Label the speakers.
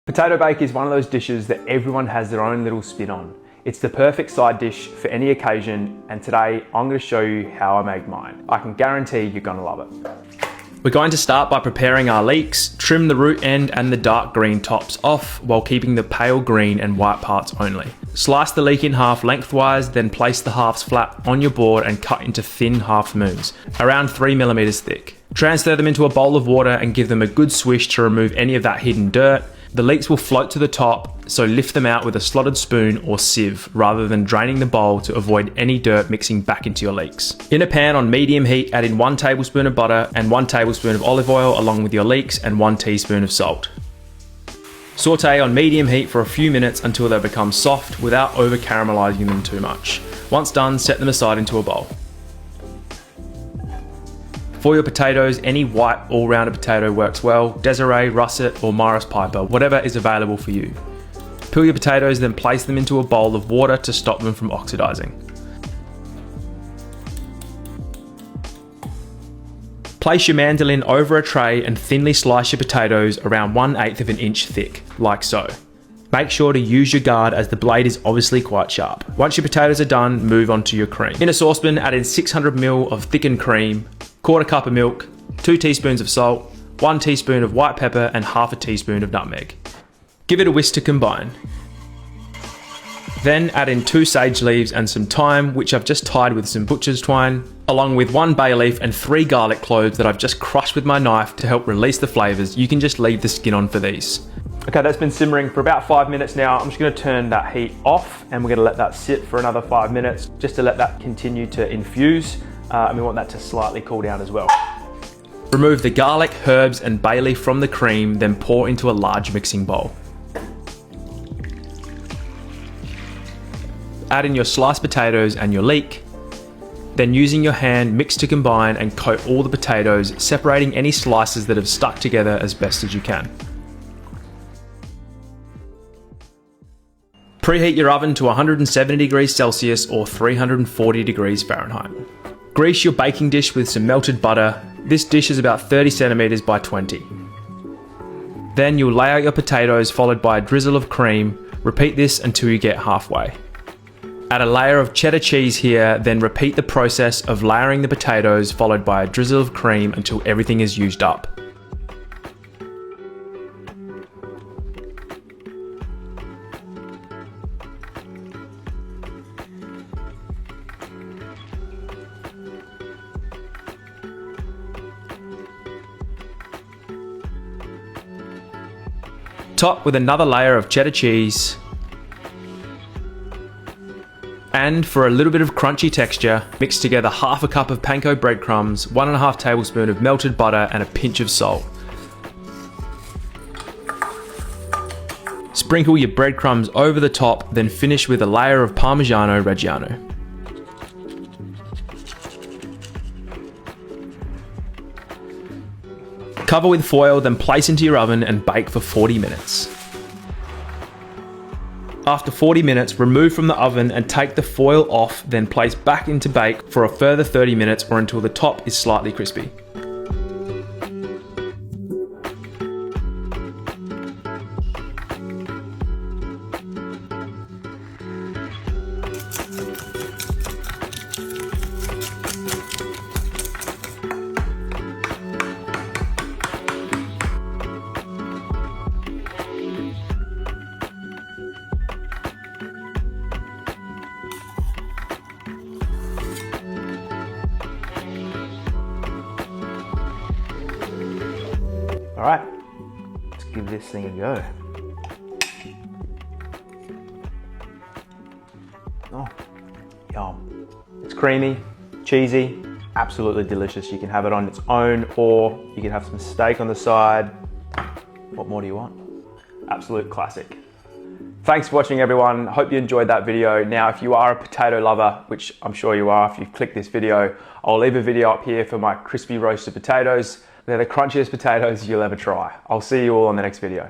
Speaker 1: Potato bake is one of those dishes that everyone has their own little spin on. It's the perfect side dish for any occasion, and today I'm going to show you how I make mine. I can guarantee you're going to love it. We're going to start by preparing our leeks, trim the root end and the dark green tops off while keeping the pale green and white parts only. Slice the leek in half lengthwise, then place the halves flat on your board and cut into thin half moons, around 3mm thick. Transfer them into a bowl of water and give them a good swish to remove any of that hidden dirt. The leeks will float to the top, so lift them out with a slotted spoon or sieve rather than draining the bowl to avoid any dirt mixing back into your leeks. In a pan on medium heat, add in 1 tablespoon of butter and 1 tablespoon of olive oil along with your leeks and 1 teaspoon of salt. Saute on medium heat for a few minutes until they become soft without over caramelizing them too much. Once done, set them aside into a bowl. For your potatoes, any white all-rounded potato works well, Desiree, Russet or Morris Piper, whatever is available for you. Peel your potatoes, then place them into a bowl of water to stop them from oxidizing. Place your mandolin over a tray and thinly slice your potatoes around 1/8 of an inch thick, like so. Make sure to use your guard as the blade is obviously quite sharp. Once your potatoes are done, move on to your cream. In a saucepan, add in 600ml of thickened cream, 1/4 cup of milk, 2 teaspoons of salt, 1 teaspoon of white pepper and 1/2 teaspoon of nutmeg. Give it a whisk to combine. Then add in 2 sage leaves and some thyme, which I've just tied with some butcher's twine, along with 1 bay leaf and 3 garlic cloves that I've just crushed with my knife to help release the flavors. You can just leave the skin on for these. Okay, that's been simmering for about 5 minutes now. I'm just gonna turn that heat off and we're gonna let that sit for another 5 minutes, just to let that continue to infuse. And we want that to slightly cool down as well. Remove the garlic, herbs and bay leaf from the cream, then pour into a large mixing bowl. Add in your sliced potatoes and your leek. Then using your hand, mix to combine and coat all the potatoes, separating any slices that have stuck together as best as you can. Preheat your oven to 170 degrees Celsius or 340 degrees Fahrenheit. Grease your baking dish with some melted butter. This dish is about 30 centimeters by 20. Then you'll lay out your potatoes followed by a drizzle of cream. Repeat this until you get halfway. Add a layer of cheddar cheese here, then repeat the process of layering the potatoes followed by a drizzle of cream until everything is used up. Top with another layer of cheddar cheese. And for a little bit of crunchy texture, mix together 1/2 cup of panko breadcrumbs, 1.5 tablespoons of melted butter and a pinch of salt. Sprinkle your breadcrumbs over the top, then finish with a layer of Parmigiano Reggiano. Cover with foil, then place into your oven and bake for 40 minutes. After 40 minutes, remove from the oven and take the foil off, then place back into bake for a further 30 minutes or until the top is slightly crispy. All right, let's give this thing a go. Oh, yum. It's creamy, cheesy, absolutely delicious. You can have it on its own or you can have some steak on the side. What more do you want? Absolute classic. Thanks for watching everyone. Hope you enjoyed that video. Now, if you are a potato lover, which I'm sure you are if you've clicked this video, I'll leave a video up here for my crispy roasted potatoes. They're the crunchiest potatoes you'll ever try. I'll see you all on the next video.